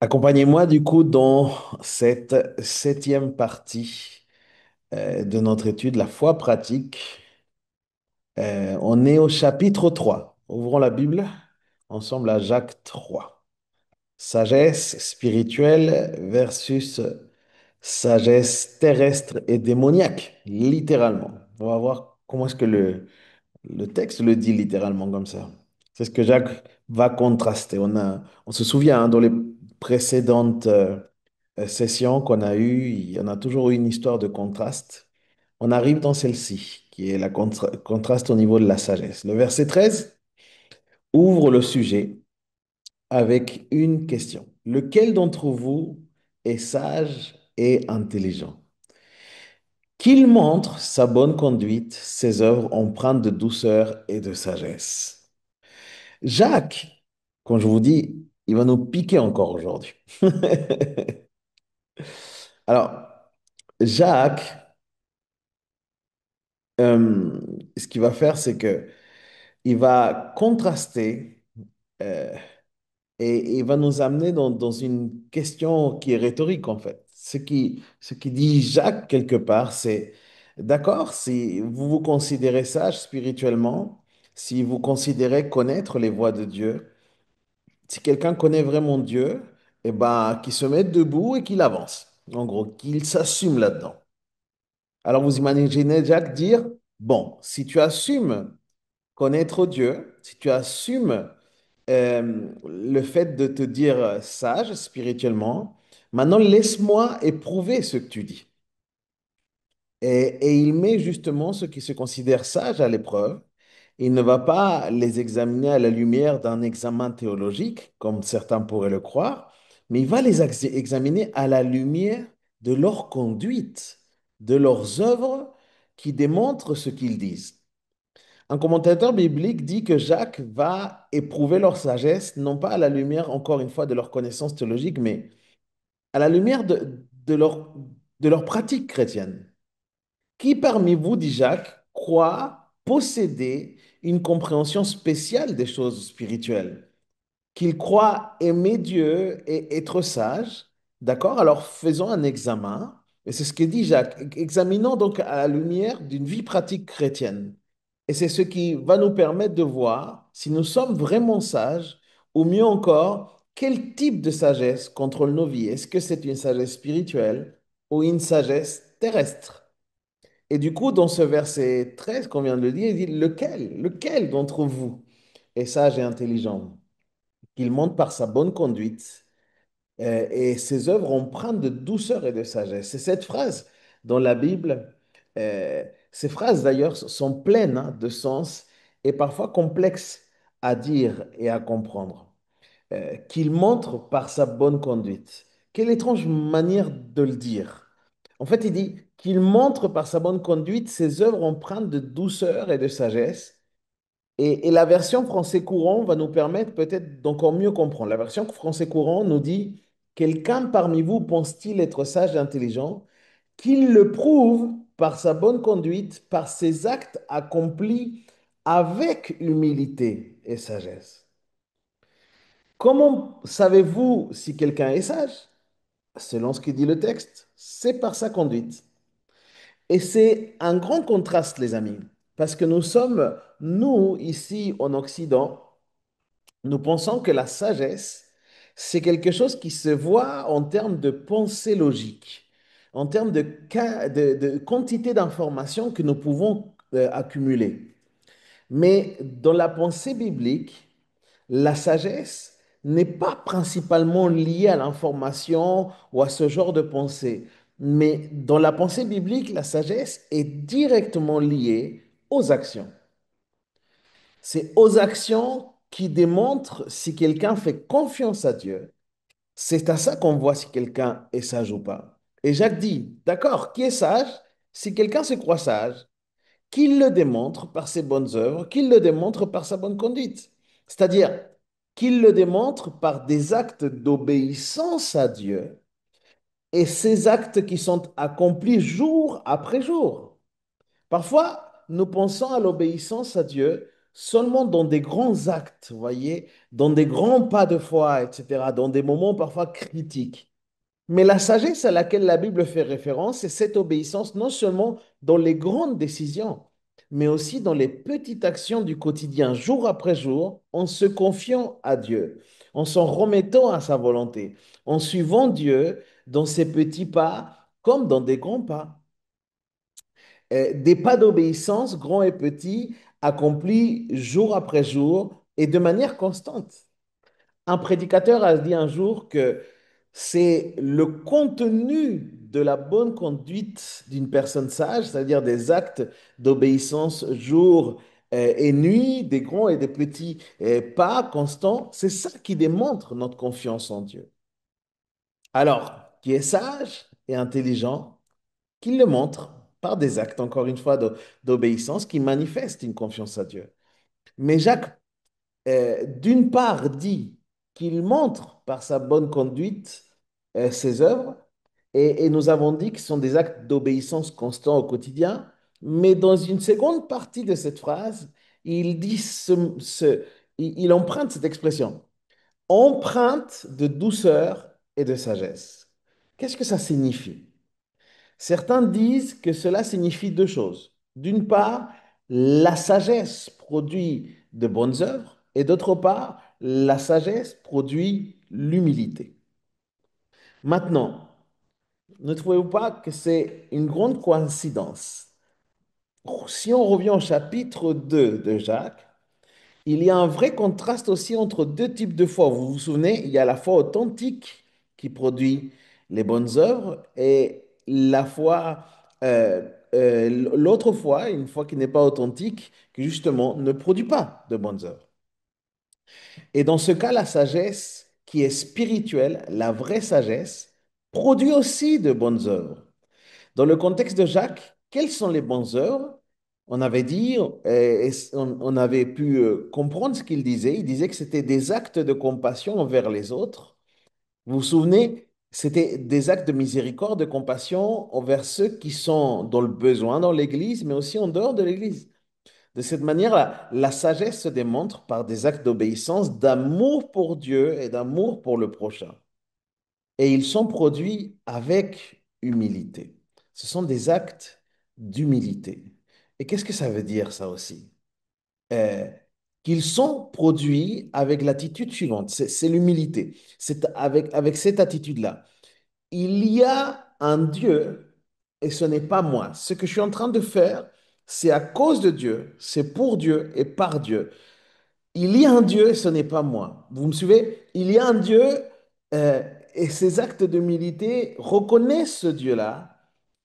Accompagnez-moi du coup dans cette septième partie de notre étude, la foi pratique. On est au chapitre 3. Ouvrons la Bible ensemble à Jacques 3. Sagesse spirituelle versus sagesse terrestre et démoniaque, littéralement. On va voir comment est-ce que le texte le dit littéralement comme ça. C'est ce que Jacques va contraster. On se souvient dans les précédentes session qu'on a eue, il y en a toujours eu une histoire de contraste. On arrive dans celle-ci, qui est la contraste au niveau de la sagesse. Le verset 13 ouvre le sujet avec une question. Lequel d'entre vous est sage et intelligent? Qu'il montre sa bonne conduite, ses œuvres empreintes de douceur et de sagesse. Jacques, quand je vous dis, il va nous piquer encore aujourd'hui. Alors, Jacques, euh, ce qu'il va faire, c'est que il va contraster euh, et il va nous amener dans une question qui est rhétorique, en fait. Ce qui dit Jacques, quelque part, c'est, d'accord, si vous vous considérez sage spirituellement, si vous considérez connaître les voies de Dieu, si quelqu'un connaît vraiment Dieu, eh ben, qu'il se mette debout et qu'il avance. En gros, qu'il s'assume là-dedans. Alors vous imaginez Jacques dire, bon, si tu assumes connaître Dieu, si tu assumes le fait de te dire sage spirituellement, maintenant laisse-moi éprouver ce que tu dis. Et il met justement ceux qui se considèrent sages à l'épreuve. Il ne va pas les examiner à la lumière d'un examen théologique, comme certains pourraient le croire, mais il va les examiner à la lumière de leur conduite, de leurs œuvres qui démontrent ce qu'ils disent. Un commentateur biblique dit que Jacques va éprouver leur sagesse, non pas à la lumière, encore une fois, de leur connaissance théologique, mais à la lumière de leur pratique chrétienne. Qui parmi vous, dit Jacques, croit posséder une compréhension spéciale des choses spirituelles? Qu'il croit aimer Dieu et être sage? D'accord? Alors faisons un examen. Et c'est ce que dit Jacques. Examinons donc à la lumière d'une vie pratique chrétienne. Et c'est ce qui va nous permettre de voir si nous sommes vraiment sages, ou mieux encore, quel type de sagesse contrôle nos vies. Est-ce que c'est une sagesse spirituelle ou une sagesse terrestre? Et du coup, dans ce verset 13 qu'on vient de le dire, il dit, lequel d'entre vous est sage et intelligent? Qu'il montre par sa bonne conduite et ses œuvres empreintes de douceur et de sagesse. C'est cette phrase dans la Bible. Ces phrases d'ailleurs sont pleines hein, de sens et parfois complexes à dire et à comprendre. Qu'il montre par sa bonne conduite. Quelle étrange manière de le dire. En fait, il dit qu'il montre par sa bonne conduite ses œuvres empreintes de douceur et de sagesse. Et la version français courant va nous permettre peut-être d'encore mieux comprendre. La version français courant nous dit, quelqu'un parmi vous pense-t-il être sage et intelligent, qu'il le prouve par sa bonne conduite, par ses actes accomplis avec humilité et sagesse. Comment savez-vous si quelqu'un est sage? Selon ce que dit le texte, c'est par sa conduite. Et c'est un grand contraste, les amis, parce que nous, ici en Occident, nous pensons que la sagesse, c'est quelque chose qui se voit en termes de pensée logique, en termes de quantité d'informations que nous pouvons accumuler. Mais dans la pensée biblique, la sagesse n'est pas principalement liée à l'information ou à ce genre de pensée. Mais dans la pensée biblique, la sagesse est directement liée aux actions. C'est aux actions qui démontrent si quelqu'un fait confiance à Dieu. C'est à ça qu'on voit si quelqu'un est sage ou pas. Et Jacques dit, d'accord, qui est sage? Si quelqu'un se croit sage, qu'il le démontre par ses bonnes œuvres, qu'il le démontre par sa bonne conduite. C'est-à-dire qu'il le démontre par des actes d'obéissance à Dieu et ces actes qui sont accomplis jour après jour. Parfois, nous pensons à l'obéissance à Dieu seulement dans des grands actes, vous voyez, dans des grands pas de foi, etc., dans des moments parfois critiques. Mais la sagesse à laquelle la Bible fait référence, c'est cette obéissance non seulement dans les grandes décisions, mais aussi dans les petites actions du quotidien, jour après jour, en se confiant à Dieu, en s'en remettant à sa volonté, en suivant Dieu dans ses petits pas comme dans des grands pas. Des pas d'obéissance, grands et petits, accomplis jour après jour et de manière constante. Un prédicateur a dit un jour que c'est le contenu de la bonne conduite d'une personne sage, c'est-à-dire des actes d'obéissance jour et nuit, des grands et des petits pas constants, c'est ça qui démontre notre confiance en Dieu. Alors, qui est sage et intelligent, qu'il le montre par des actes, encore une fois, d'obéissance qui manifestent une confiance à Dieu. Mais Jacques d'une part, dit qu'il montre par sa bonne conduite ses œuvres, et nous avons dit que ce sont des actes d'obéissance constants au quotidien, mais dans une seconde partie de cette phrase, il dit il emprunte cette expression, empreinte de douceur et de sagesse. Qu'est-ce que ça signifie? Certains disent que cela signifie deux choses. D'une part, la sagesse produit de bonnes œuvres et d'autre part, la sagesse produit l'humilité. Maintenant, ne trouvez-vous pas que c'est une grande coïncidence? Si on revient au chapitre 2 de Jacques, il y a un vrai contraste aussi entre deux types de foi. Vous vous souvenez, il y a la foi authentique qui produit les bonnes œuvres et la foi, l'autre foi, une foi qui n'est pas authentique, qui justement ne produit pas de bonnes œuvres. Et dans ce cas, la sagesse qui est spirituelle, la vraie sagesse, produit aussi de bonnes œuvres. Dans le contexte de Jacques, quelles sont les bonnes œuvres? On avait dit, on avait pu comprendre ce qu'il disait. Il disait que c'était des actes de compassion envers les autres. Vous vous souvenez, c'était des actes de miséricorde, de compassion envers ceux qui sont dans le besoin dans l'Église, mais aussi en dehors de l'Église. De cette manière, la sagesse se démontre par des actes d'obéissance, d'amour pour Dieu et d'amour pour le prochain. Et ils sont produits avec humilité. Ce sont des actes d'humilité. Et qu'est-ce que ça veut dire, ça aussi? Euh, Qu'ils sont produits avec l'attitude suivante, c'est l'humilité. C'est avec cette attitude-là. Il y a un Dieu et ce n'est pas moi. Ce que je suis en train de faire, c'est à cause de Dieu, c'est pour Dieu et par Dieu. Il y a un Dieu et ce n'est pas moi. Vous me suivez? Il y a un Dieu euh, et ces actes d'humilité reconnaissent ce Dieu-là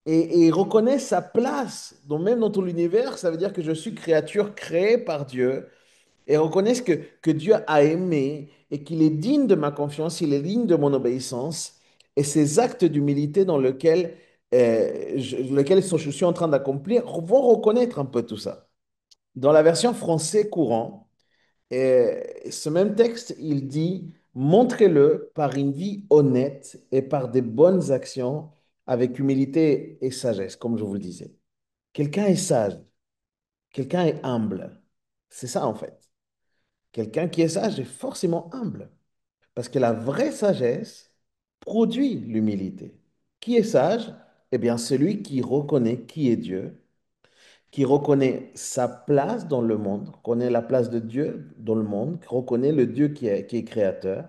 et reconnaissent sa place. Donc même dans tout l'univers, ça veut dire que je suis créature créée par Dieu et reconnaissent que Dieu a aimé et qu'il est digne de ma confiance, il est digne de mon obéissance. Et ces actes d'humilité dans lesquels je suis en train d'accomplir vont reconnaître un peu tout ça. Dans la version français courant, ce même texte, il dit, montrez-le par une vie honnête et par des bonnes actions avec humilité et sagesse, comme je vous le disais. Quelqu'un est sage, quelqu'un est humble. C'est ça en fait. Quelqu'un qui est sage est forcément humble, parce que la vraie sagesse produit l'humilité. Qui est sage? Eh bien, celui qui reconnaît qui est Dieu, qui reconnaît sa place dans le monde, connaît la place de Dieu dans le monde, qui reconnaît le Dieu qui est créateur.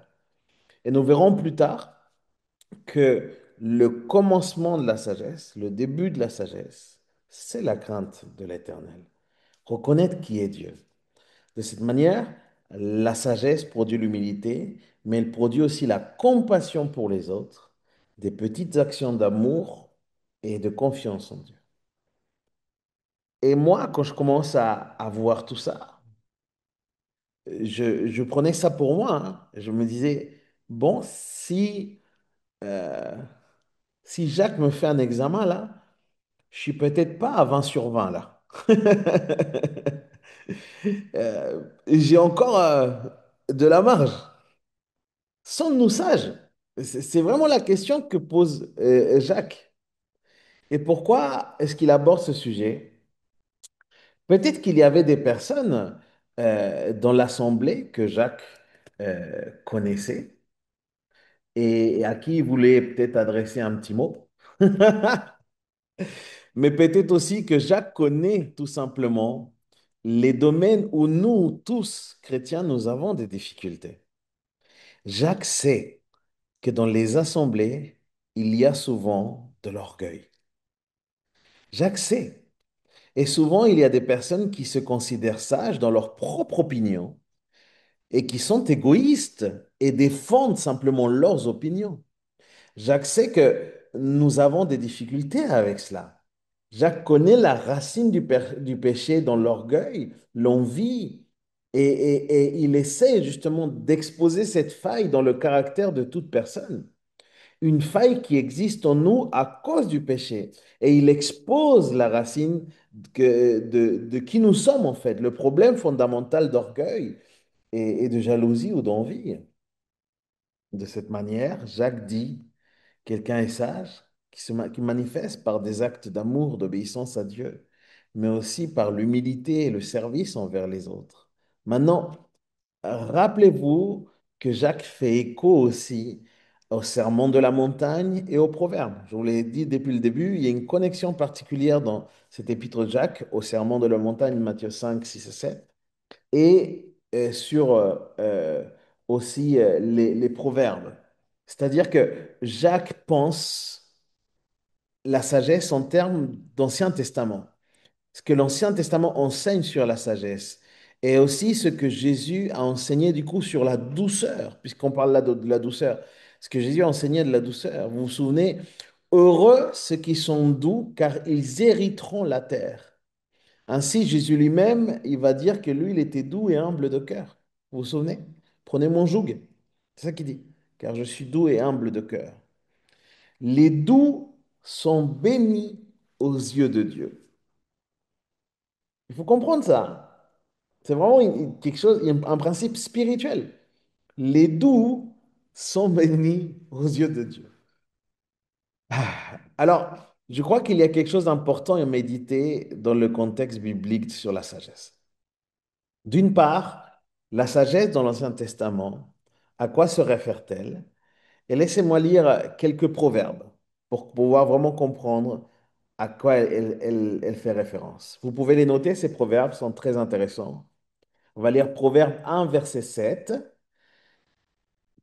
Et nous verrons plus tard que le commencement de la sagesse, le début de la sagesse, c'est la crainte de l'Éternel. Reconnaître qui est Dieu. De cette manière, la sagesse produit l'humilité, mais elle produit aussi la compassion pour les autres, des petites actions d'amour et de confiance en Dieu. Et moi, quand je commence à voir tout ça, je prenais ça pour moi, hein. Je me disais, bon, euh, si Jacques me fait un examen là, je suis peut-être pas à 20 sur 20 là. J'ai encore de la marge. Sommes-nous sages? C'est vraiment la question que pose Jacques. Et pourquoi est-ce qu'il aborde ce sujet? Peut-être qu'il y avait des personnes dans l'assemblée que Jacques connaissait et à qui il voulait peut-être adresser un petit mot. Mais peut-être aussi que Jacques connaît tout simplement les domaines où nous, tous chrétiens, nous avons des difficultés. Jacques sait que dans les assemblées, il y a souvent de l'orgueil. Jacques sait. Et souvent, il y a des personnes qui se considèrent sages dans leur propre opinion et qui sont égoïstes et défendent simplement leurs opinions. Jacques sait que nous avons des difficultés avec cela. Jacques connaît la racine du péché dans l'orgueil, l'envie, et il essaie justement d'exposer cette faille dans le caractère de toute personne. Une faille qui existe en nous à cause du péché. Et il expose la racine de qui nous sommes en fait, le problème fondamental d'orgueil et de jalousie ou d'envie. De cette manière, Jacques dit, quelqu'un est sage qui manifeste par des actes d'amour, d'obéissance à Dieu, mais aussi par l'humilité et le service envers les autres. Maintenant, rappelez-vous que Jacques fait écho aussi au sermon de la montagne et aux proverbes. Je vous l'ai dit depuis le début, il y a une connexion particulière dans cet épître de Jacques au sermon de la montagne, Matthieu 5, 6 et 7, et sur aussi les proverbes. C'est-à-dire que Jacques pense la sagesse en termes d'Ancien Testament, ce que l'Ancien Testament enseigne sur la sagesse, et aussi ce que Jésus a enseigné du coup sur la douceur, puisqu'on parle là de la douceur. Ce que Jésus a enseigné de la douceur. Vous vous souvenez, heureux ceux qui sont doux, car ils hériteront la terre. Ainsi, Jésus lui-même, il va dire que lui, il était doux et humble de cœur. Vous vous souvenez? Prenez mon joug. C'est ça qu'il dit. Car je suis doux et humble de cœur. Les doux sont bénis aux yeux de Dieu. Il faut comprendre ça. C'est vraiment quelque chose, un principe spirituel. Les doux sont bénis aux yeux de Dieu. Alors, je crois qu'il y a quelque chose d'important à méditer dans le contexte biblique sur la sagesse. D'une part, la sagesse dans l'Ancien Testament, à quoi se réfère-t-elle? Et laissez-moi lire quelques proverbes pour pouvoir vraiment comprendre à quoi elle fait référence. Vous pouvez les noter, ces proverbes sont très intéressants. On va lire Proverbe 1, verset 7,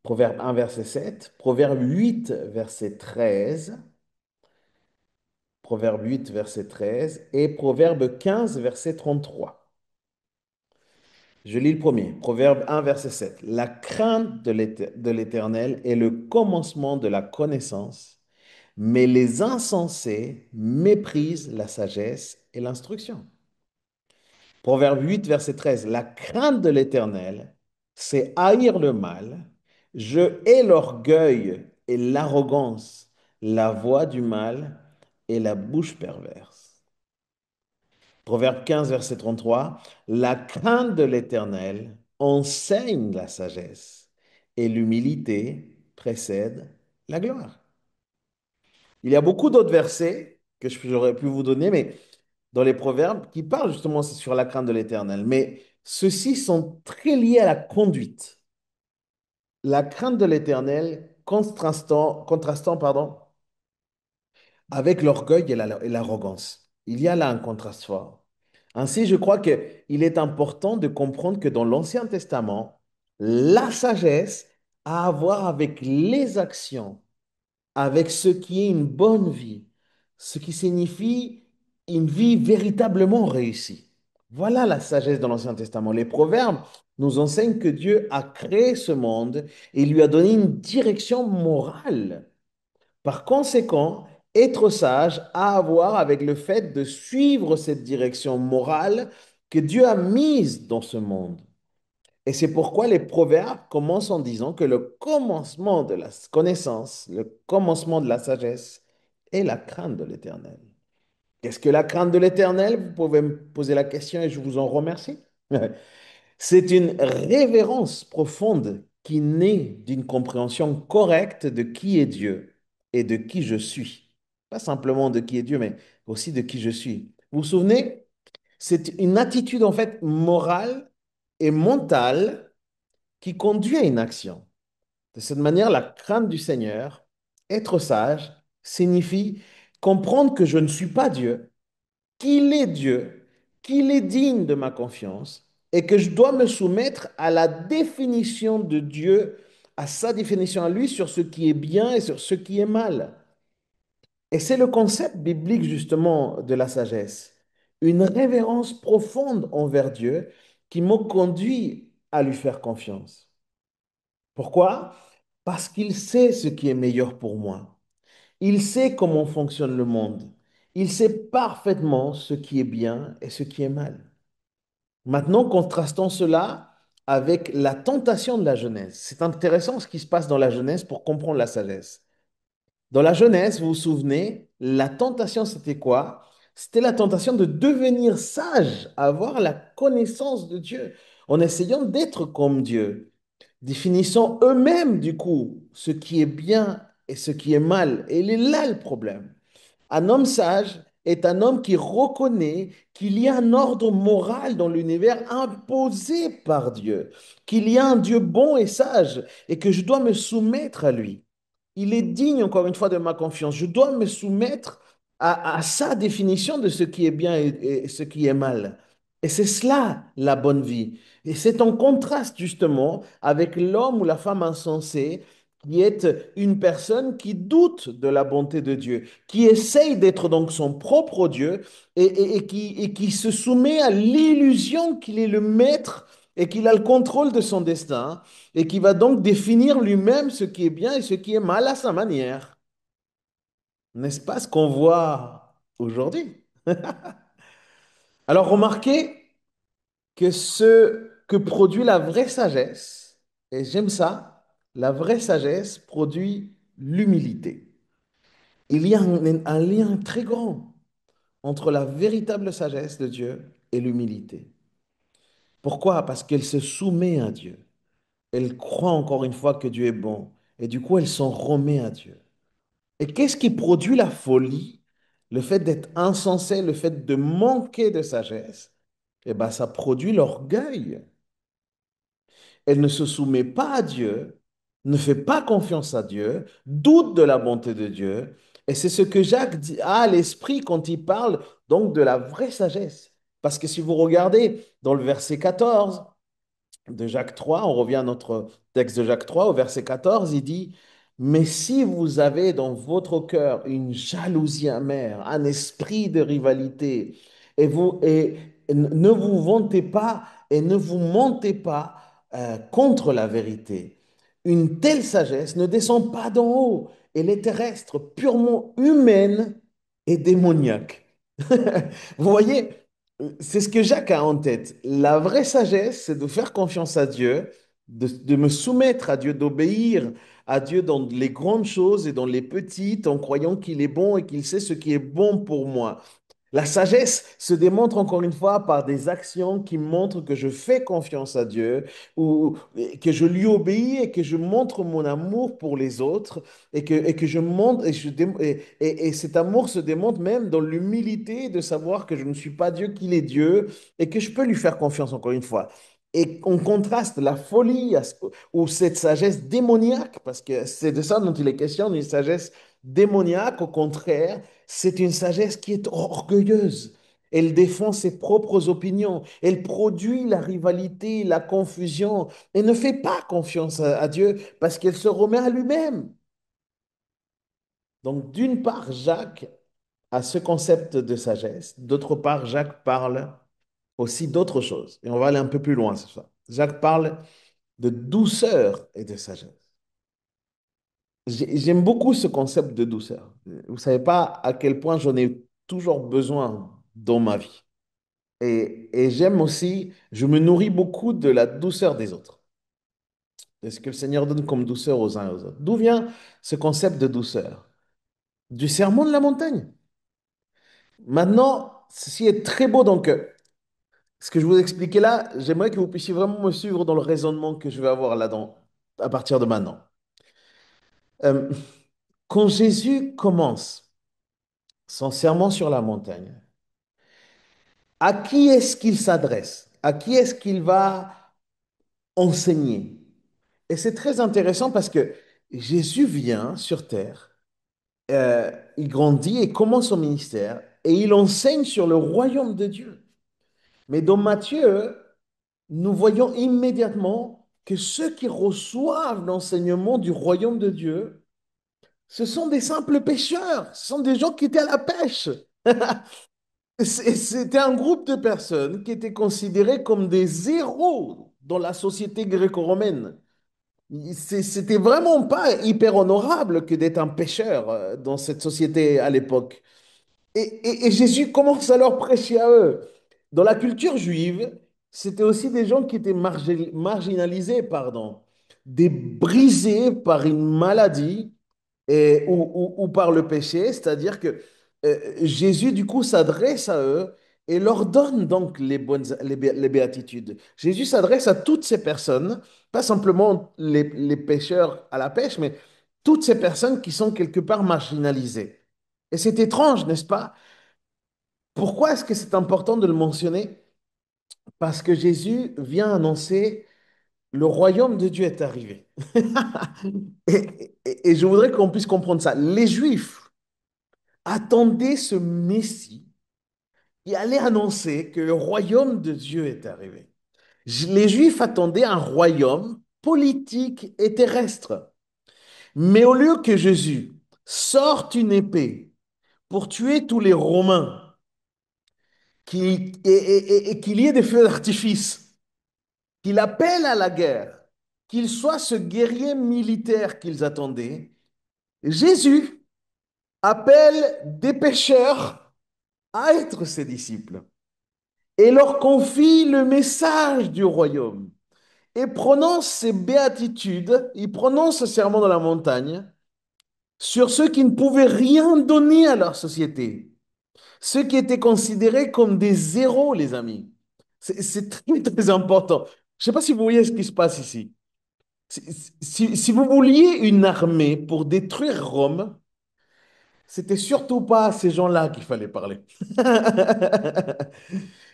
Proverbe 1, verset 7, Proverbe 8, verset 13, Proverbe 8, verset 13 et Proverbe 15, verset 33. Je lis le premier, Proverbe 1, verset 7. La crainte de l'Éternel est le commencement de la connaissance, mais les insensés méprisent la sagesse et l'instruction. Proverbe 8, verset 13. La crainte de l'Éternel, c'est haïr le mal. Je hais l'orgueil et l'arrogance, la voix du mal et la bouche perverse. Proverbe 15, verset 33. La crainte de l'Éternel enseigne la sagesse et l'humilité précède la gloire. Il y a beaucoup d'autres versets que j'aurais pu vous donner, mais dans les proverbes qui parlent justement sur la crainte de l'Éternel. Mais ceux-ci sont très liés à la conduite. La crainte de l'Éternel contrastant pardon, avec l'orgueil et l'arrogance. Il y a là un contraste fort. Ainsi, je crois qu'il est important de comprendre que dans l'Ancien Testament, la sagesse a à voir avec les actions, avec ce qui est une bonne vie, ce qui signifie une vie véritablement réussie. Voilà la sagesse dans l'Ancien Testament. Les proverbes nous enseignent que Dieu a créé ce monde et lui a donné une direction morale. Par conséquent, être sage a à voir avec le fait de suivre cette direction morale que Dieu a mise dans ce monde. Et c'est pourquoi les proverbes commencent en disant que le commencement de la connaissance, le commencement de la sagesse est la crainte de l'Éternel. Qu'est-ce que la crainte de l'Éternel? Vous pouvez me poser la question et je vous en remercie. C'est une révérence profonde qui naît d'une compréhension correcte de qui est Dieu et de qui je suis. Pas simplement de qui est Dieu, mais aussi de qui je suis. Vous vous souvenez? C'est une attitude en fait morale et mentale qui conduit à une action. De cette manière, la crainte du Seigneur, être sage, signifie comprendre que je ne suis pas Dieu, qu'il est Dieu, qu'il est digne de ma confiance et que je dois me soumettre à la définition de Dieu, à sa définition à lui sur ce qui est bien et sur ce qui est mal. Et c'est le concept biblique justement de la sagesse, une révérence profonde envers Dieu qui m'a conduit à lui faire confiance. Pourquoi? Parce qu'il sait ce qui est meilleur pour moi. Il sait comment fonctionne le monde. Il sait parfaitement ce qui est bien et ce qui est mal. Maintenant, contrastons cela avec la tentation de la Genèse. C'est intéressant ce qui se passe dans la Genèse pour comprendre la sagesse. Dans la Genèse, vous vous souvenez, la tentation, c'était quoi? C'était la tentation de devenir sage, avoir la connaissance de Dieu, en essayant d'être comme Dieu, définissant eux-mêmes, du coup, ce qui est bien et ce qui est mal. Et il est là le problème. Un homme sage est un homme qui reconnaît qu'il y a un ordre moral dans l'univers imposé par Dieu, qu'il y a un Dieu bon et sage et que je dois me soumettre à lui. Il est digne, encore une fois, de ma confiance. Je dois me soumettre à sa définition de ce qui est bien et ce qui est mal. Et c'est cela la bonne vie. Et c'est en contraste justement avec l'homme ou la femme insensée qui est une personne qui doute de la bonté de Dieu, qui essaye d'être donc son propre Dieu et qui se soumet à l'illusion qu'il est le maître et qu'il a le contrôle de son destin et qui va donc définir lui-même ce qui est bien et ce qui est mal à sa manière. N'est-ce pas ce qu'on voit aujourd'hui? Alors remarquez que ce que produit la vraie sagesse, et j'aime ça, la vraie sagesse produit l'humilité. Il y a un lien très grand entre la véritable sagesse de Dieu et l'humilité. Pourquoi? Parce qu'elle se soumet à Dieu. Elle croit encore une fois que Dieu est bon. Et du coup, elle s'en remet à Dieu. Et qu'est-ce qui produit la folie? Le fait d'être insensé, le fait de manquer de sagesse. Eh bien, ça produit l'orgueil. Elle ne se soumet pas à Dieu, ne fait pas confiance à Dieu, doute de la bonté de Dieu. Et c'est ce que a à l'esprit quand il parle donc de la vraie sagesse. Parce que si vous regardez dans le verset 14 de Jacques 3, on revient à notre texte de Jacques 3, au verset 14, il dit, mais si vous avez dans votre cœur une jalousie amère, un esprit de rivalité, et ne vous vantez pas et ne vous mentez pas contre la vérité, une telle sagesse ne descend pas d'en haut, elle est terrestre, purement humaine et démoniaque. Vous voyez, c'est ce que Jacques a en tête. La vraie sagesse, c'est de faire confiance à Dieu, de me soumettre à Dieu, d'obéir à Dieu dans les grandes choses et dans les petites, en croyant qu'il est bon et qu'il sait ce qui est bon pour moi. La sagesse se démontre encore une fois par des actions qui montrent que je fais confiance à Dieu ou que je lui obéis et que je montre mon amour pour les autres et que je montre et cet amour se démontre même dans l'humilité de savoir que je ne suis pas Dieu, qu'il est Dieu et que je peux lui faire confiance encore une fois. Et on contraste la folie ou cette sagesse démoniaque, parce que c'est de ça dont il est question, une sagesse démoniaque, au contraire c'est une sagesse qui est orgueilleuse. Elle défend ses propres opinions. Elle produit la rivalité, la confusion et ne fait pas confiance à Dieu parce qu'elle se remet à lui-même. Donc, d'une part, Jacques a ce concept de sagesse. D'autre part, Jacques parle aussi d'autre chose. Et on va aller un peu plus loin ce soir. Jacques parle de douceur et de sagesse. J'aime beaucoup ce concept de douceur. Vous ne savez pas à quel point j'en ai toujours besoin dans ma vie. Et j'aime aussi, je me nourris beaucoup de la douceur des autres, de ce que le Seigneur donne comme douceur aux uns et aux autres. D'où vient ce concept de douceur? Du sermon de la montagne. Maintenant, ceci est très beau, donc ce que je vous expliquais là, j'aimerais que vous puissiez vraiment me suivre dans le raisonnement que je vais avoir là-dedans à partir de maintenant. Euh, Quand Jésus commence son sermon sur la montagne, à qui est-ce qu'il s'adresse? À qui est-ce qu'il va enseigner. Et c'est très intéressant parce que Jésus vient sur terre, il grandit et commence son ministère et il enseigne sur le royaume de Dieu. Mais dans Matthieu, nous voyons immédiatement que ceux qui reçoivent l'enseignement du royaume de Dieu, ce sont des simples pêcheurs, ce sont des gens qui étaient à la pêche. C'était un groupe de personnes qui étaient considérées comme des héros dans la société gréco-romaine. C'était vraiment pas hyper honorable que d'être un pêcheur dans cette société à l'époque. Et Jésus commence à leur prêcher à eux. Dans la culture juive, c'était aussi des gens qui étaient marginalisés, pardon, des brisés par une maladie ou par le péché, c'est-à-dire que Jésus, du coup, s'adresse à eux et leur donne donc les béatitudes. Jésus s'adresse à toutes ces personnes, pas simplement les pêcheurs à la pêche, mais toutes ces personnes qui sont quelque part marginalisées. Et c'est étrange, n'est-ce pas? Pourquoi est-ce que c'est important de le mentionner? Parce que Jésus vient annoncer le royaume de Dieu est arrivé. Et je voudrais qu'on puisse comprendre ça. Les Juifs attendaient ce Messie qui allait annoncer que le royaume de Dieu est arrivé. Les Juifs attendaient un royaume politique et terrestre. Mais au lieu que Jésus sorte une épée pour tuer tous les Romains, et qu'il y ait des feux d'artifice, qu'il appelle à la guerre, qu'il soit ce guerrier militaire qu'ils attendaient, Jésus appelle des pécheurs à être ses disciples et leur confie le message du royaume et prononce ses béatitudes, il prononce ce serment dans la montagne sur ceux qui ne pouvaient rien donner à leur société, ceux qui étaient considérés comme des zéros, les amis. C'est très, très important. Je ne sais pas si vous voyez ce qui se passe ici. Si vous vouliez une armée pour détruire Rome, c'était surtout pas à ces gens-là qu'il fallait parler.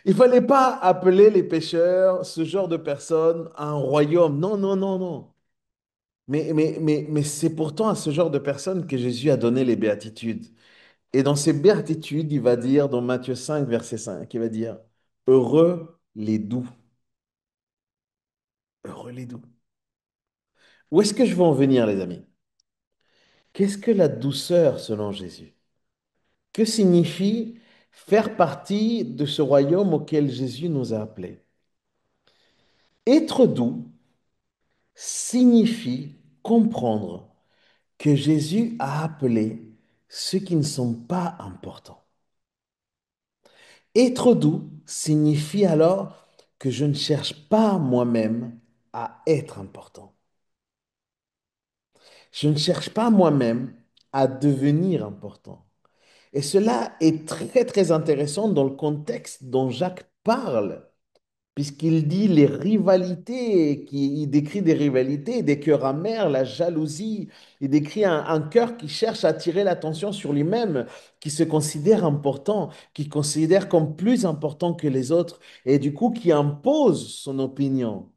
Il fallait pas appeler les pécheurs, ce genre de personnes, à un royaume. Non, non, non, non. Mais c'est pourtant à ce genre de personnes que Jésus a donné les béatitudes. Et dans ces béatitudes, il va dire, dans Matthieu 5, verset 5, il va dire, heureux les doux, heureux les doux. Où est-ce que je veux en venir, les amis? Qu'est-ce que la douceur selon Jésus? Que signifie faire partie de ce royaume auquel Jésus nous a appelés? Être doux signifie comprendre que Jésus a appelé ceux qui ne sont pas importants. Être doux signifie alors que je ne cherche pas moi-même à être important. Je ne cherche pas moi-même à devenir important. Et cela est très, très intéressant dans le contexte dont Jacques parle, puisqu'il dit les rivalités, il décrit des rivalités, des cœurs amers, la jalousie, il décrit un cœur qui cherche à attirer l'attention sur lui-même, qui se considère important, qui considère comme plus important que les autres, et du coup qui impose son opinion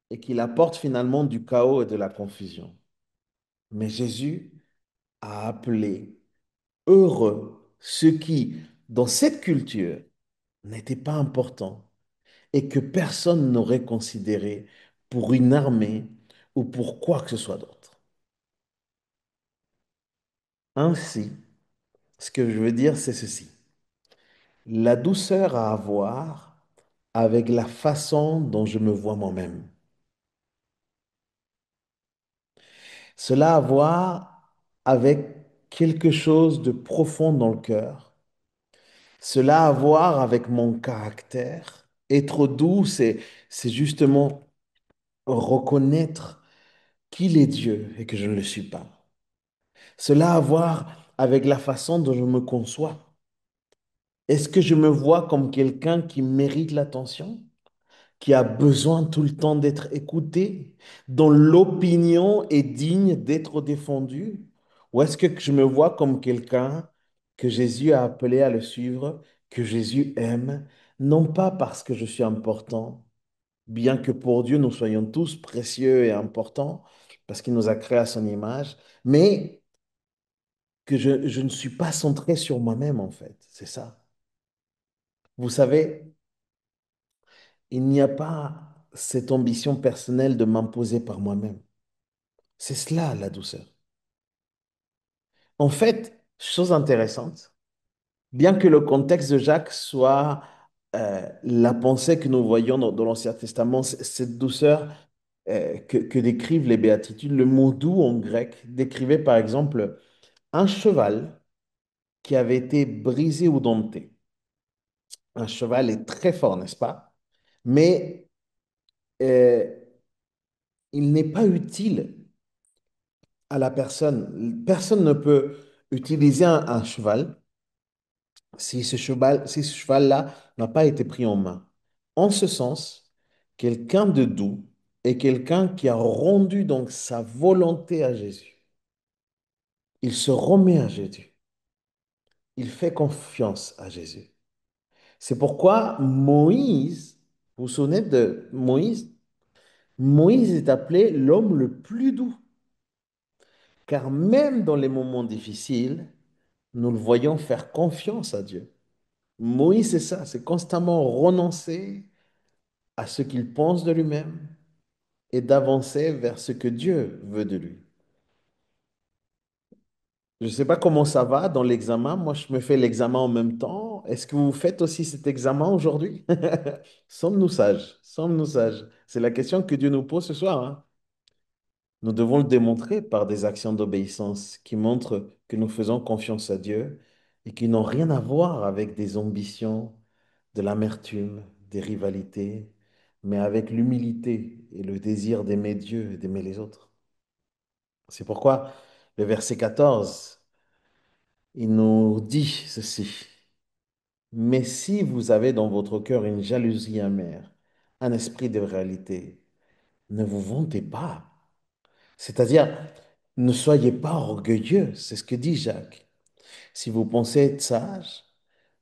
et qui apporte finalement du chaos et de la confusion. Mais Jésus a appelé heureux ceux qui, dans cette culture, n'étaient pas importants et que personne n'aurait considéré pour une armée ou pour quoi que ce soit d'autre. Ainsi, ce que je veux dire, c'est ceci. La douceur à avoir avec la façon dont je me vois moi-même. Cela a à voir avec quelque chose de profond dans le cœur. Cela a à voir avec mon caractère. Être doux, c'est justement reconnaître qu'il est Dieu et que je ne le suis pas. Cela a à voir avec la façon dont je me conçois. Est-ce que je me vois comme quelqu'un qui mérite l'attention, qui a besoin tout le temps d'être écouté, dont l'opinion est digne d'être défendue? Ou est-ce que je me vois comme quelqu'un que Jésus a appelé à le suivre, que Jésus aime, non pas parce que je suis important, bien que pour Dieu, nous soyons tous précieux et importants, parce qu'il nous a créés à son image, mais que je ne suis pas centré sur moi-même, en fait. C'est ça. Vous savez, il n'y a pas cette ambition personnelle de m'imposer par moi-même. C'est cela, la douceur. En fait, chose intéressante, bien que le contexte de Jacques soit la pensée que nous voyons dans l'Ancien Testament, cette douceur que décrivent les béatitudes, le mot doux en grec décrivait par exemple un cheval qui avait été brisé ou dompté. Un cheval est très fort, n'est-ce pas? Mais euh, il n'est pas utile à la personne. Personne ne peut utiliser un cheval si ce cheval-là n'a pas été pris en main. En ce sens, quelqu'un de doux est quelqu'un qui a rendu donc sa volonté à Jésus. Il se remet à Jésus. Il fait confiance à Jésus. C'est pourquoi Moïse, vous vous souvenez de Moïse? Moïse est appelé l'homme le plus doux, car même dans les moments difficiles, nous le voyons faire confiance à Dieu. Moïse, c'est ça, c'est constamment renoncer à ce qu'il pense de lui-même et d'avancer vers ce que Dieu veut de lui. Je ne sais pas comment ça va dans l'examen. Moi, je me fais l'examen en même temps. Est-ce que vous faites aussi cet examen aujourd'hui? Sommes-nous sages? Sommes-nous sages? C'est la question que Dieu nous pose ce soir, hein. Nous devons le démontrer par des actions d'obéissance qui montrent que nous faisons confiance à Dieu et qui n'ont rien à voir avec des ambitions, de l'amertume, des rivalités, mais avec l'humilité et le désir d'aimer Dieu et d'aimer les autres. C'est pourquoi le verset 14, il nous dit ceci. Mais si vous avez dans votre cœur une jalousie amère, un esprit de réalité, ne vous vantez pas. C'est-à-dire, ne soyez pas orgueilleux, c'est ce que dit Jacques. Si vous pensez être sage,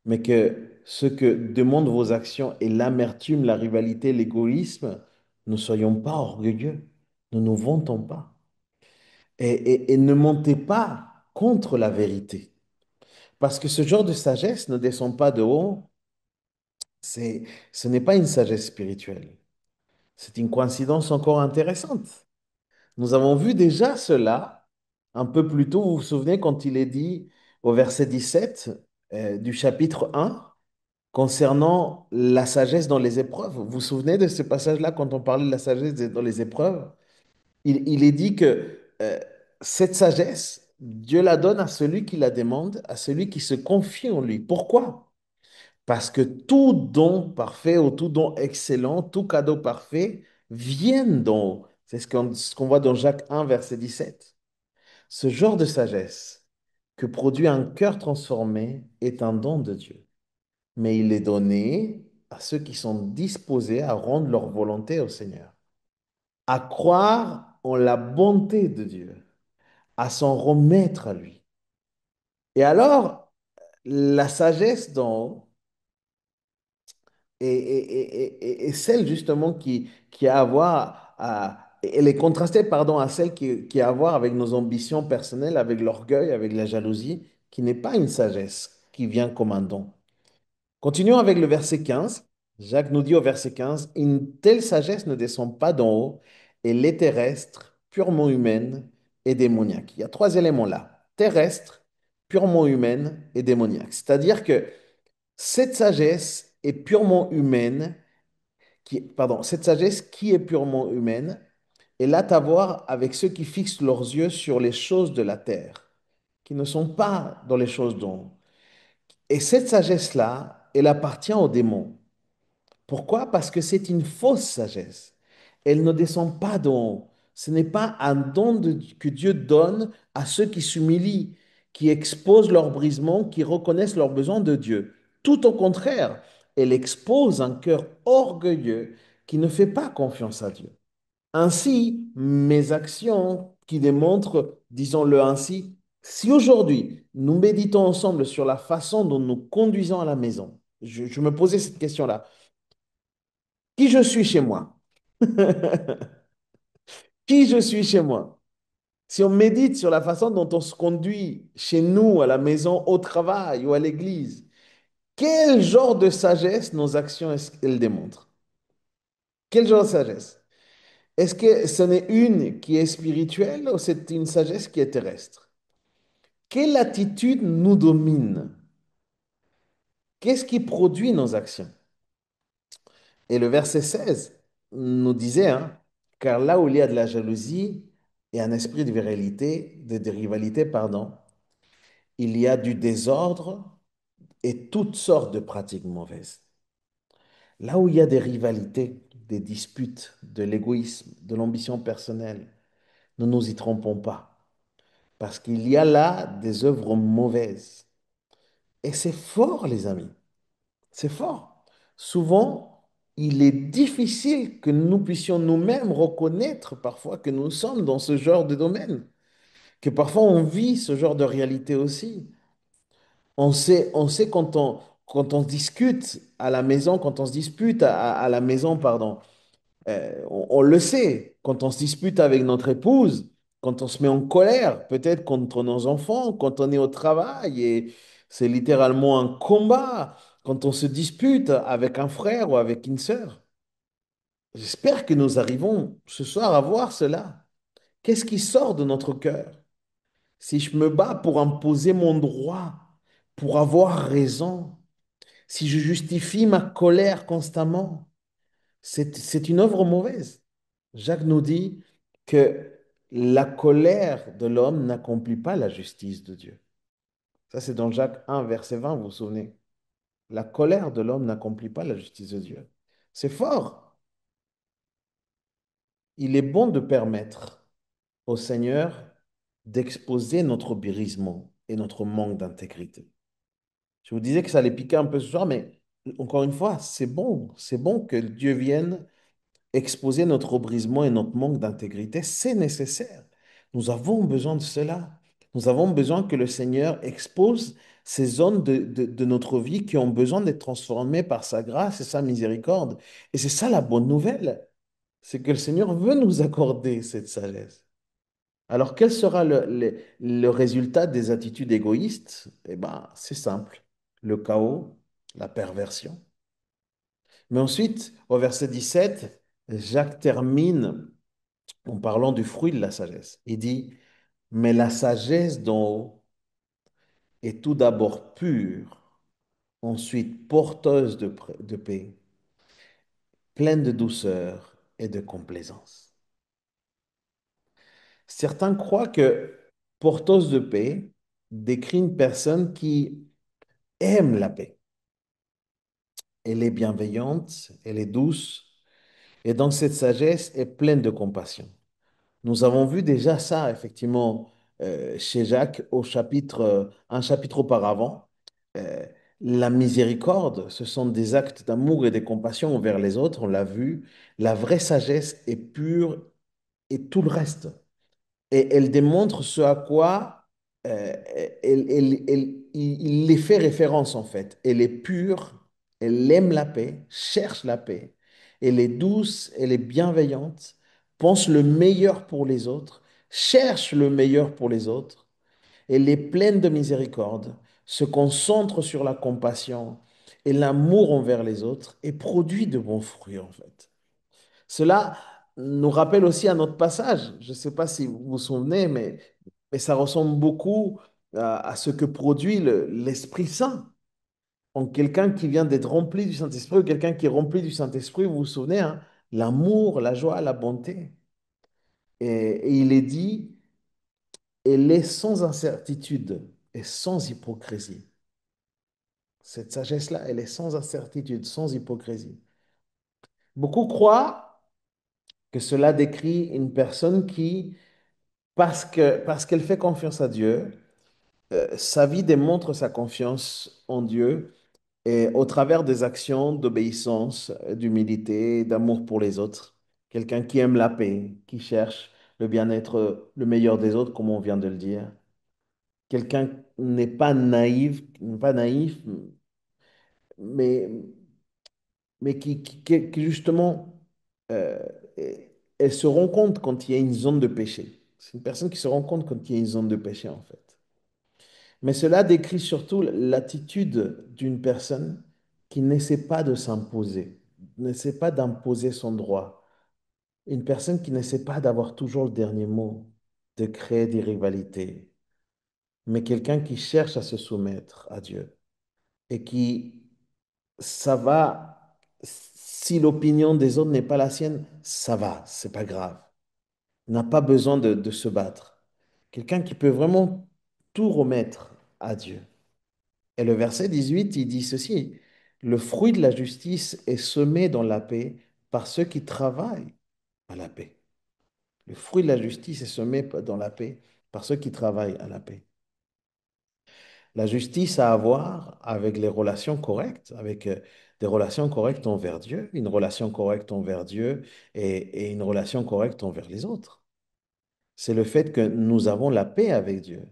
mais que ce que demandent vos actions est l'amertume, la rivalité, l'égoïsme, ne soyons pas orgueilleux, ne nous vantons pas. Et ne montez pas contre la vérité. Parce que ce genre de sagesse ne descend pas de haut, c'est, ce n'est pas une sagesse spirituelle. C'est une coïncidence encore intéressante. Nous avons vu déjà cela un peu plus tôt, vous vous souvenez, quand il est dit au verset 17 du chapitre 1 concernant la sagesse dans les épreuves. Vous vous souvenez de ce passage-là quand on parlait de la sagesse dans les épreuves? Il est dit que cette sagesse, Dieu la donne à celui qui la demande, à celui qui se confie en lui. Pourquoi? Parce que tout don parfait ou tout don excellent, tout cadeau parfait viennent d'en haut. C'est ce qu'on voit dans Jacques 1, verset 17. Ce genre de sagesse que produit un cœur transformé est un don de Dieu, mais il est donné à ceux qui sont disposés à rendre leur volonté au Seigneur, à croire en la bonté de Dieu, à s'en remettre à lui. Et alors, la sagesse d'en haut est celle justement qui a à voir elle est contrastée, pardon, à celle qui a à voir avec nos ambitions personnelles, avec l'orgueil, avec la jalousie, qui n'est pas une sagesse qui vient comme un don. Continuons avec le verset 15. Jacques nous dit au verset 15, une telle sagesse ne descend pas d'en haut, elle est terrestre, purement humaine et démoniaque. Il y a trois éléments là, terrestre, purement humaine et démoniaque. C'est-à-dire que cette sagesse est purement humaine, pardon, cette sagesse qui est purement humaine, elle a à voir avec ceux qui fixent leurs yeux sur les choses de la terre, qui ne sont pas dans les choses d'en haut. Et cette sagesse-là, elle appartient aux démons. Pourquoi? Parce que c'est une fausse sagesse. Elle ne descend pas d'en haut. Ce n'est pas un don que Dieu donne à ceux qui s'humilient, qui exposent leur brisement, qui reconnaissent leurs besoins de Dieu. Tout au contraire, elle expose un cœur orgueilleux qui ne fait pas confiance à Dieu. Ainsi, mes actions qui démontrent, disons-le ainsi, si aujourd'hui nous méditons ensemble sur la façon dont nous conduisons à la maison, je me posais cette question-là. Qui je suis chez moi? Qui je suis chez moi? Si on médite sur la façon dont on se conduit chez nous, à la maison, au travail ou à l'église, quel genre de sagesse nos actions elles démontrent? Quel genre de sagesse? Est-ce que ce n'est une qui est spirituelle ou c'est une sagesse qui est terrestre? Quelle attitude nous domine? Qu'est-ce qui produit nos actions? Et le verset 16 nous disait, hein, car là où il y a de la jalousie et un esprit de viralité, de rivalité, pardon, il y a du désordre et toutes sortes de pratiques mauvaises. Là où il y a des rivalités, des disputes, de l'égoïsme, de l'ambition personnelle, ne nous y trompons pas, parce qu'il y a là des œuvres mauvaises. Et c'est fort, les amis, c'est fort. Souvent, il est difficile que nous puissions nous-mêmes reconnaître parfois que nous sommes dans ce genre de domaine, que parfois on vit ce genre de réalité aussi. On sait quand on discute à la maison, quand on se dispute à la maison, pardon, on le sait, quand on se dispute avec notre épouse, quand on se met en colère, peut-être contre nos enfants, quand on est au travail et c'est littéralement un combat, quand on se dispute avec un frère ou avec une sœur. J'espère que nous arrivons ce soir à voir cela. Qu'est-ce qui sort de notre cœur? Si je me bats pour imposer mon droit, pour avoir raison, si je justifie ma colère constamment, c'est une œuvre mauvaise. Jacques nous dit que la colère de l'homme n'accomplit pas la justice de Dieu. Ça, c'est dans Jacques 1, verset 20, vous vous souvenez. La colère de l'homme n'accomplit pas la justice de Dieu. C'est fort. Il est bon de permettre au Seigneur d'exposer notre brisement et notre manque d'intégrité. Je vous disais que ça allait piquer un peu ce soir, mais encore une fois, c'est bon que Dieu vienne exposer notre brisement et notre manque d'intégrité, c'est nécessaire. Nous avons besoin de cela. Nous avons besoin que le Seigneur expose ces zones de notre vie qui ont besoin d'être transformées par sa grâce et sa miséricorde. Et c'est ça la bonne nouvelle, c'est que le Seigneur veut nous accorder cette sagesse. Alors, quel sera le résultat des attitudes égoïstes? Eh bien, c'est simple, le chaos, la perversion. Mais ensuite, au verset 17, Jacques termine en parlant du fruit de la sagesse. Il dit, mais la sagesse d'en haut est tout d'abord pure, ensuite porteuse de paix, pleine de douceur et de complaisance. Certains croient que porteuse de paix décrit une personne qui aime la paix. Elle est bienveillante, elle est douce, et donc cette sagesse est pleine de compassion. Nous avons vu déjà ça, effectivement, chez Jacques, un chapitre auparavant. Euh, la miséricorde, ce sont des actes d'amour et de compassion envers les autres, on l'a vu. La vraie sagesse est pure et tout le reste. Et elle démontre ce à quoi il les fait référence, en fait. Elle est pure, elle aime la paix, cherche la paix. Elle est douce, elle est bienveillante, pense le meilleur pour les autres, cherche le meilleur pour les autres. Elle est pleine de miséricorde, se concentre sur la compassion et l'amour envers les autres et produit de bons fruits, en fait. Cela nous rappelle aussi un autre passage. Je ne sais pas si vous vous souvenez, mais ça ressemble beaucoup à ce que produit l'Esprit Saint. En quelqu'un qui vient d'être rempli du Saint-Esprit ou quelqu'un qui est rempli du Saint-Esprit, vous vous souvenez, hein, l'amour, la joie, la bonté. Et il est dit, elle est sans incertitude et sans hypocrisie. Cette sagesse-là, elle est sans incertitude, sans hypocrisie. Beaucoup croient que cela décrit une personne qui parce qu'elle fait confiance à Dieu, sa vie démontre sa confiance en Dieu et au travers des actions d'obéissance, d'humilité, d'amour pour les autres. Quelqu'un qui aime la paix, qui cherche le bien-être, le meilleur des autres, comme on vient de le dire. Quelqu'un qui n'est pas naïf, mais, mais qui justement elle se rend compte quand il y a une zone de péché. C'est une personne qui se rend compte quand il y a une zone de péché, en fait. Mais cela décrit surtout l'attitude d'une personne qui n'essaie pas de s'imposer, n'essaie pas d'imposer son droit. Une personne qui n'essaie pas d'avoir toujours le dernier mot, de créer des rivalités, mais quelqu'un qui cherche à se soumettre à Dieu et qui, ça va, si l'opinion des autres n'est pas la sienne, ça va, c'est pas grave. N'a pas besoin de se battre. Quelqu'un qui peut vraiment tout remettre à Dieu. Et le verset 18, il dit ceci, le fruit de la justice est semé dans la paix par ceux qui travaillent à la paix. Le fruit de la justice est semé dans la paix par ceux qui travaillent à la paix. La justice a à voir avec les relations correctes, avec des relations correctes envers Dieu, une relation correcte envers Dieu et une relation correcte envers les autres. C'est le fait que nous avons la paix avec Dieu.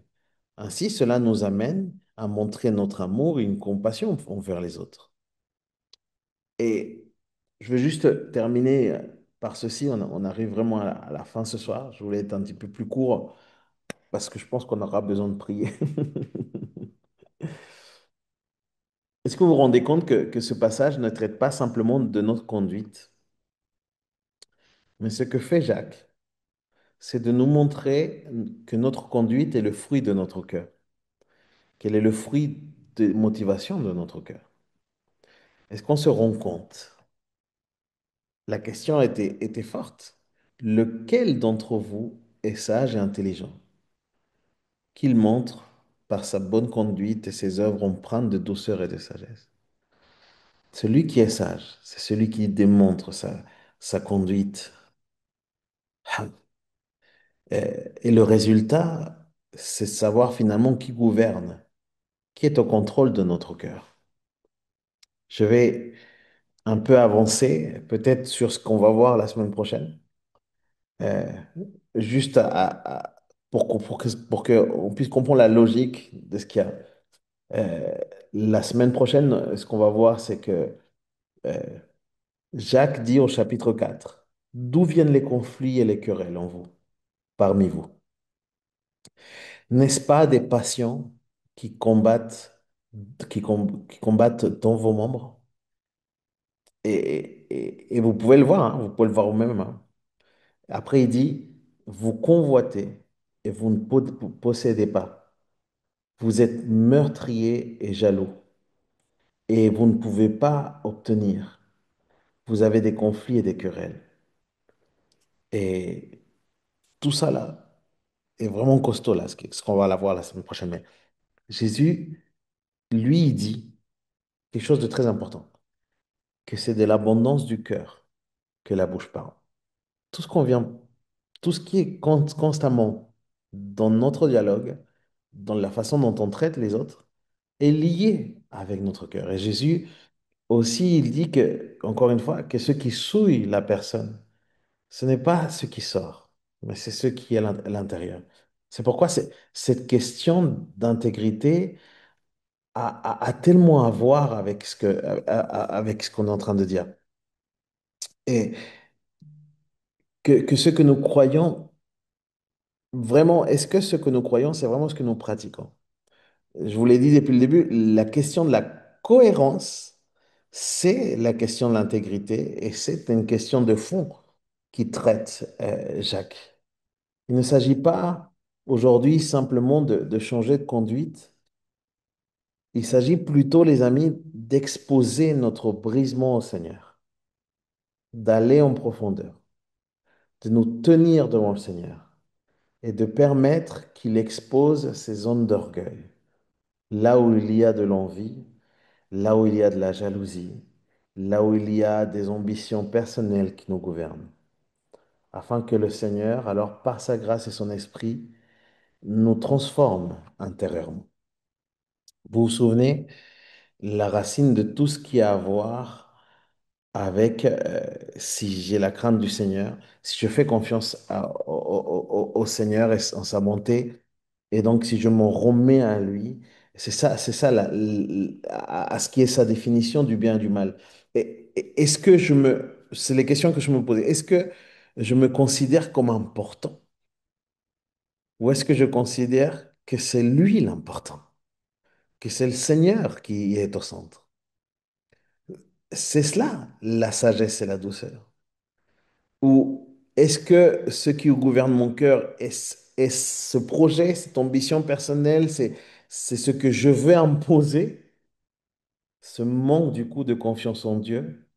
Ainsi, cela nous amène à montrer notre amour et une compassion envers les autres. Et je veux juste terminer par ceci. On arrive vraiment à la fin ce soir. Je voulais être un petit peu plus court parce que je pense qu'on aura besoin de prier. Est-ce que vous vous rendez compte que ce passage ne traite pas simplement de notre conduite, mais ce que fait Jacques, c'est de nous montrer que notre conduite est le fruit de notre cœur, qu'elle est le fruit des motivations de notre cœur. Est-ce qu'on se rend compte? La question était forte. Lequel d'entre vous est sage et intelligent? Qu'il montre par sa bonne conduite et ses œuvres empreintes de douceur et de sagesse. Celui qui est sage, c'est celui qui démontre sa conduite. Et le résultat, c'est de savoir finalement qui gouverne, qui est au contrôle de notre cœur. Je vais un peu avancer, peut-être sur ce qu'on va voir la semaine prochaine. Euh, juste pour que on puisse comprendre la logique de ce qu'il y a. Euh, la semaine prochaine, ce qu'on va voir, c'est que euh, Jacques dit au chapitre 4, d'où viennent les conflits et les querelles en vous, parmi vous? N'est-ce pas des passions qui combattent, qui combattent dans vos membres? Et vous pouvez le voir, hein, vous pouvez le voir vous-même, hein. Après, il dit, vous convoitez et vous ne possédez pas. Vous êtes meurtrier et jaloux et vous ne pouvez pas obtenir. Vous avez des conflits et des querelles. Et tout ça là est vraiment costaud là, ce qu'on va la voir la semaine prochaine. Mais Jésus, lui, il dit quelque chose de très important, que c'est de l'abondance du cœur que la bouche parle. Tout ce qu'on vient, tout ce qui est constamment dans notre dialogue, dans la façon dont on traite les autres, est lié avec notre cœur. Et Jésus aussi, il dit que, encore une fois, que ce qui souille la personne, ce n'est pas ce qui sort, mais c'est ce qui est à l'intérieur. C'est pourquoi cette question d'intégrité a tellement à voir avec avec ce qu'on est en train de dire. Et que ce que nous croyons, vraiment, est-ce que ce que nous croyons, c'est vraiment ce que nous pratiquons? Je vous l'ai dit depuis le début, la question de la cohérence, c'est la question de l'intégrité et c'est une question de fond qui traite Jacques. Il ne s'agit pas aujourd'hui simplement de changer de conduite. Il s'agit plutôt, les amis, d'exposer notre brisement au Seigneur, d'aller en profondeur, de nous tenir devant le Seigneur et de permettre qu'il expose ces zones d'orgueil, là où il y a de l'envie, là où il y a de la jalousie, là où il y a des ambitions personnelles qui nous gouvernent, afin que le Seigneur, alors par sa grâce et son esprit, nous transforme intérieurement. Vous vous souvenez, la racine de tout ce qui a à voir avec si j'ai la crainte du Seigneur, si je fais confiance au Seigneur et en sa bonté, et donc si je m'en remets à lui, c'est ça à ce qui est sa définition du bien et du mal. Est-ce que c'est les questions que je me posais. Est-ce que je me considère comme important ou est-ce que je considère que c'est lui l'important, que c'est le Seigneur qui est au centre? C'est cela, la sagesse et la douceur. Ou est-ce que ce qui gouverne mon cœur est ce projet, cette ambition personnelle, c'est ce que je veux imposer, ce manque du coup de confiance en Dieu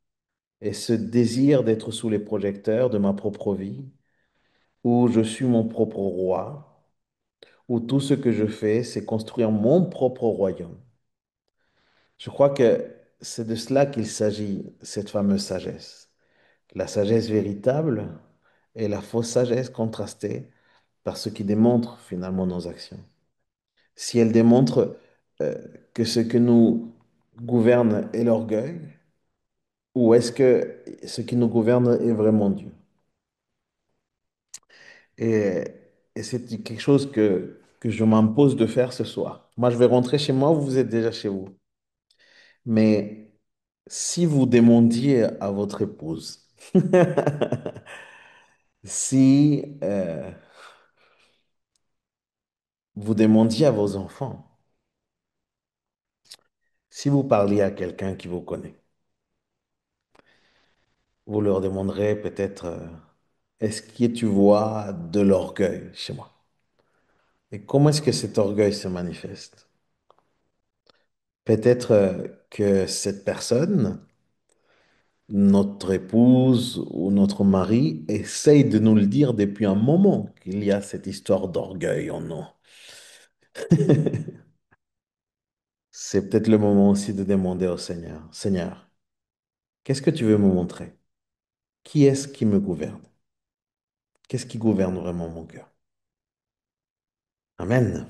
et ce désir d'être sous les projecteurs de ma propre vie, où je suis mon propre roi, où tout ce que je fais, c'est construire mon propre royaume. Je crois que c'est de cela qu'il s'agit, cette fameuse sagesse. La sagesse véritable et la fausse sagesse contrastée par ce qui démontre finalement nos actions. Si elle démontre euh, que ce que nous gouverne est l'orgueil, ou est-ce que ce qui nous gouverne est vraiment Dieu? Et, et c'est quelque chose que je m'impose de faire ce soir. Moi, je vais rentrer chez moi, vous êtes déjà chez vous. Mais si vous demandiez à votre épouse, si vous demandiez à vos enfants, si vous parliez à quelqu'un qui vous connaît, vous leur demanderez peut-être, est-ce que tu vois de l'orgueil chez moi? Et comment est-ce que cet orgueil se manifeste? Peut-être que cette personne, notre épouse ou notre mari, essaye de nous le dire depuis un moment qu'il y a cette histoire d'orgueil en nous. C'est peut-être le moment aussi de demander au Seigneur, Seigneur, qu'est-ce que tu veux me montrer? Qui est-ce qui me gouverne? Qu'est-ce qui gouverne vraiment mon cœur? Amen.